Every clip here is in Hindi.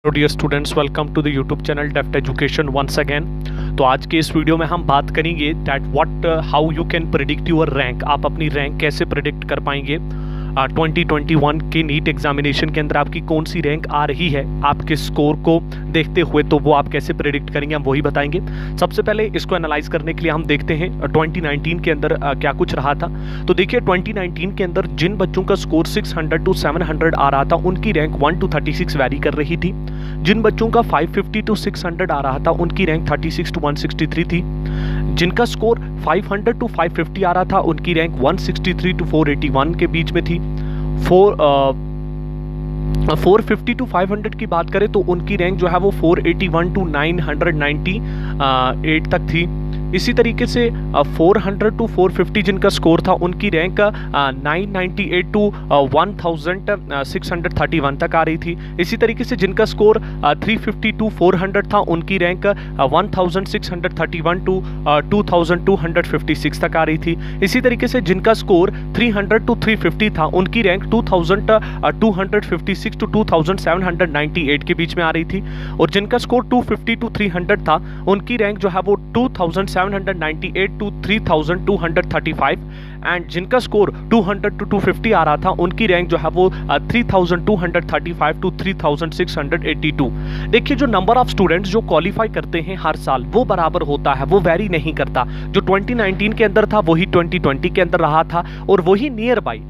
Dear students, welcome to the YouTube channel Deft Education once again. तो आज के इस वीडियो में हम बात करेंगे that how you can predict your rank. आप अपनी रैंक कैसे प्रिडिक्ट कर पाएंगे 2021 के नीट एग्जामिनेशन के अंदर आपकी कौन सी रैंक आ रही है, आपके स्कोर को देखते हुए, तो वो आप कैसे प्रिडिक्ट करेंगे, हम वही बताएंगे। सबसे पहले इसको एनालाइज करने के लिए हम देखते हैं 2019 के अंदर क्या कुछ रहा था। तो देखिए 2019 के अंदर जिन बच्चों का स्कोर 600 to 700 आ रहा था उनकी रैंक 1 to 36 वैरी कर रही थी। जिन बच्चों का 550 to 600 आ रहा था उनकी रैंक 36 to 163 थी। जिनका स्कोर 500 to 550 आ रहा था उनकी रैंक 163 to 481 के बीच में थी। 450 to 500 की बात करें तो उनकी रैंक जो है वो 481 to 998 तक थी। इसी तरीके से 400 to 450 जिनका स्कोर था उनकी रैंक 998 to 1631 तक आ रही थी। इसी तरीके से जिनका स्कोर 350 to 400 था उनकी रैंक 1631 to 2256 तक आ रही थी। इसी तरीके से जिनका स्कोर 300 to 350 था उनकी रैंक 2256 to 2798 के बीच में आ रही थी। और जिनका स्कोर 250 to 300 था उनकी रैंक जो है वो 2798 to 3235। एंड जिनका स्कोर 200 to 250 आ रहा था उनकी रैंक जो है वो 3235 to 3682। देखिए जो नंबर ऑफ स्टूडेंट्स जो क्वालिफाई करते हैं हर साल वो बराबर होता है, वो वेरी नहीं करता। जो 2019 के अंदर था वही 2020 के अंदर रहा था और वही नियर बाई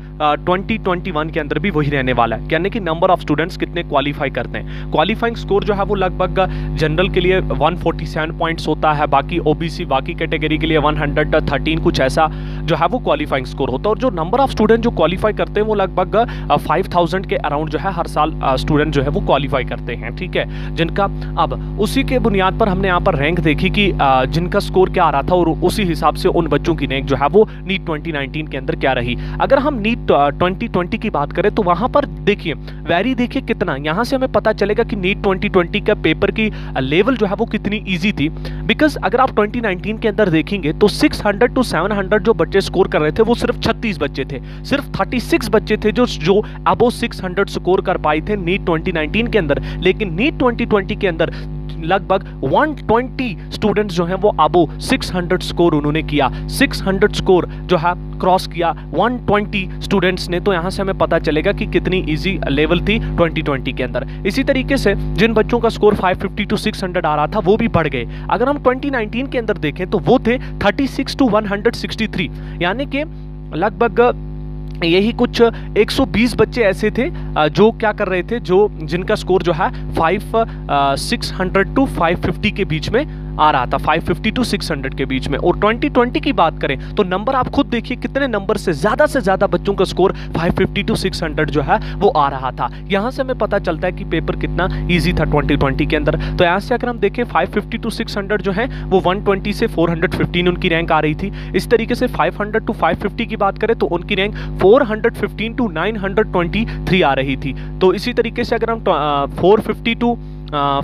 2021 के अंदर भी वही रहने वाला है। यानी कि नंबर ऑफ स्टूडेंट्स कितने क्वालिफाई करते हैं। क्वालिफाइंग स्कोर जो है वो लगभग जनरल के लिए 147 पॉइंट्स होता है, बाकी ओबीसी बाकी कैटेगरी के लिए 113 कुछ ऐसा जो है वो क्वालिफाइंग स्कोर होता है। और जो नंबर ऑफ स्टूडेंट जो क्वालिफाई करते हैं वो लगभग 5000 के अराउंड जो है हर साल स्टूडेंट जो है वो क्वालिफाई करते हैं, ठीक है। जिनका अब उसी के बुनियाद पर हमने यहाँ पर रैंक देखी कि जिनका स्कोर क्या आ रहा था और उसी हिसाब से उन बच्चों की रैंक जो है वो नीट 2019 के अंदर क्या रही। अगर हम नीट 2020 की बात करें तो वहां पर देखिए वैरी देखिए कितना, यहां से हमें पता चलेगा कि नीट 2020 का पेपर की लेवल जो है वो कितनी इजी थी। बिकॉज अगर आप 2019 के अंदर देखेंगे तो 600 to 700 जो बच्चे स्कोर कर रहे थे वो सिर्फ 36 बच्चे थे, सिर्फ 36 बच्चे थे जो अबो 600 स्कोर कर पाए थे नीट 2019 के अंदर। लेकिन नीट 2020 के अंदर लगभग 120 स्टूडेंट्स जो हैं वो अबो 600 स्कोर उन्होंने किया, 600 स्कोर जो है क्रॉस किया 120 स्टूडेंट्स ने। तो यहां से हमें पता चलेगा कि कितनी इजी लेवल थी 2020 के अंदर। इसी तरीके से जिन बच्चों का स्कोर 550 to 600 आ रहा था वो भी बढ़ गए। अगर हम 2019 के अंदर देखें तो वो थे 36 to 163, यानी कि लगभग यही कुछ 120 बच्चे ऐसे थे जो क्या कर रहे थे, जो जिनका स्कोर जो है 600 to 550 के बीच में आ रहा था, 550 to 600 के बीच में। और 2020 की बात करें तो नंबर आप खुद देखिए कितने नंबर से ज्यादा बच्चों का स्कोर 550 to 600 जो है वो आ रहा था। यहां से हमें पता चलता है कि पेपर कितना इजी था 2020 के अंदर। तो यहां से अगर हम देखें 550 to 600 जो है वो 120 से 415 उनकी रैंक आ रही थी। इस तरीके से 500 to 550 की बात करें तो उनकी रैंक 415 to 923 आ रही थी। तो इसी तरीके से अगर हम 450 to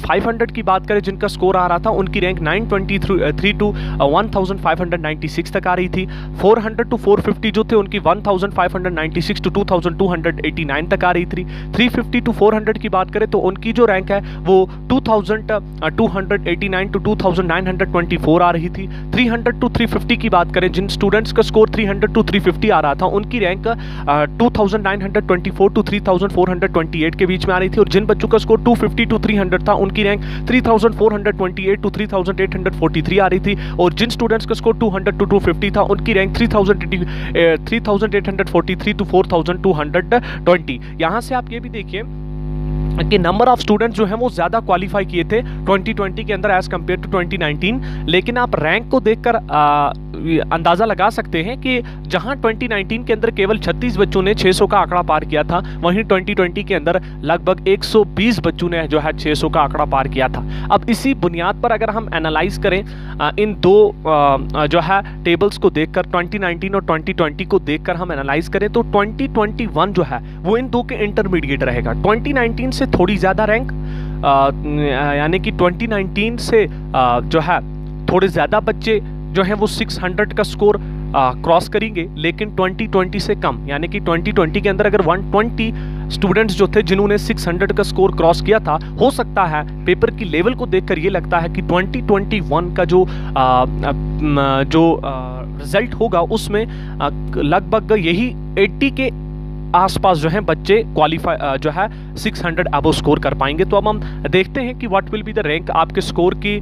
500 की बात करें जिनका स्कोर आ रहा था उनकी रैंक 923 to 1596 तक आ रही थी। 400 to 450 जो थे उनकी 1596 to 2289 तक आ रही थी। 350 to 400 की बात करें तो उनकी जो रैंक है वो 2289 to 2924 आ रही थी। 300 to 350 की बात करें जिन स्टूडेंट्स का स्कोर 300 to 350 आ रहा था उनकी रैंक 2924 to 3428 के बीच में आ रही थी। और जिन बच्चों का स्कोर 250 to 300 था उनकी रैंक 3428 to 3843 आ रही थी। और जिन स्टूडेंट्स का स्कोर 200 to 250 था उनकी रैंक 3843 to 4220। यहां से आप ये भी देखिए कि नंबर ऑफ स्टूडेंट्स जो हैं वो ज्यादा क्वालिफाई किए थे 2020 के अंदर एज कंपेयर टू 2019। लेकिन आप रैंक को देखकर अंदाजा लगा सकते हैं कि जहां 2019 के अंदर केवल 36 बच्चों ने 600 का आंकड़ा पार किया था, वहीं 2020 के अंदर लगभग 120 बच्चों ने जो है 600 का आंकड़ा पार किया था। अब इसी बुनियाद पर अगर हम एनालाइज करें इन दो जो है टेबल्स को देखकर, 2019 और 2020 को देखकर हम एनालाइज करें तो 2021 जो है वो इन दो के इंटरमीडिएट रहेगा। 2019 से थोड़ी ज्यादा रैंक, यानी कि 2019 से जो है थोड़े ज्यादा बच्चे जो है वो 600 का स्कोर क्रॉस करेंगे, लेकिन 2020 से कम, यानी कि 2020 के अंदर अगर 120 स्टूडेंट्स जो थे जिन्होंने 600 का स्कोर क्रॉस किया था, हो सकता है पेपर की लेवल को देखकर ये लगता है कि 2021 का जो रिजल्ट होगा उसमें लगभग यही 80 के आसपास जो है बच्चे क्वालिफाई जो है 600 अबव स्कोर कर पाएंगे। तो अब हम देखते हैं कि what will be the rank, आपके स्कोर की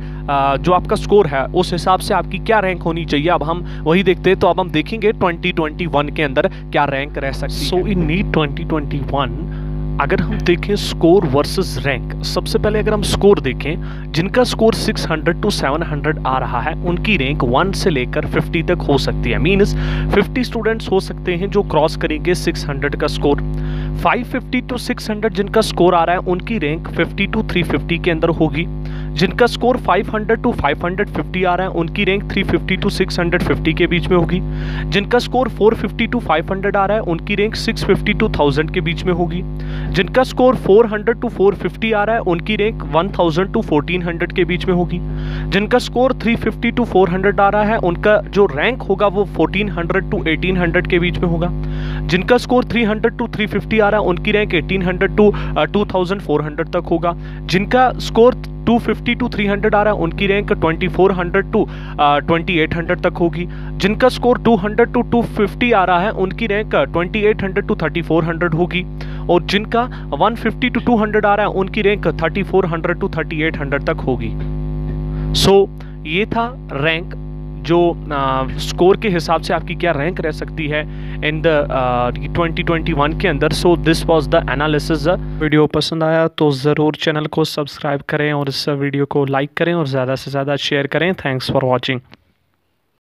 जो आपका स्कोर है उस हिसाब से आपकी क्या रैंक होनी चाहिए। अब हम वही देखते हैं। तो अब हम देखेंगे 2021 के अंदर क्या रैंक रह सकती है। सो इन नीट 2021 अगर हम देखें स्कोर वर्सेस रैंक, सबसे पहले अगर हम स्कोर देखें, जिनका स्कोर 600 to 700 आ रहा है उनकी रैंक 1 से लेकर 50 तक हो सकती है। मीन्स 50 स्टूडेंट्स हो सकते हैं जो क्रॉस करेंगे 600 का स्कोर। 550 to 600 जिनका स्कोर आ रहा है उनकी रैंक 50 to 350 के अंदर होगी। जिनका स्कोर 500 to 550 आ रहा है उनकी रैंक 350 to 650 के बीच में होगी। जिनका स्कोर 450 to 500 आ रहा है उनकी रैंक 650 to 1000 के बीच में होगी। जिनका स्कोर 400 to 450 आ रहा है उनकी रैंक 1000 to 1400 के बीच में होगी। जिनका स्कोर 350 to 400 आ रहा है उनका जो रैंक होगा वो 1400 to 1800 के बीच में होगा। जिनका स्कोर 300 to 350 आ रहा है उनकी रैंक 1800 to 2400 तक होगा। जिनका स्कोर 250 to 300 आ रहा है उनकी रैंक 2400 to 2800 तक होगी। जिनका स्कोर 200 to 250 आ रहा है उनकी रैंक 2800 to 3400 होगी। और जिनका 150 to 200 आ रहा है उनकी रैंक 3400 to 3800 तक होगी। सो ये था रैंक, जो स्कोर के हिसाब से आपकी क्या रैंक रह सकती है इन द 2021 के अंदर। So this was the analysis. Video पसंद आया तो ज़रूर चैनल को सब्सक्राइब करें और इस वीडियो को लाइक करें और ज़्यादा से ज़्यादा शेयर करें। Thanks for watching.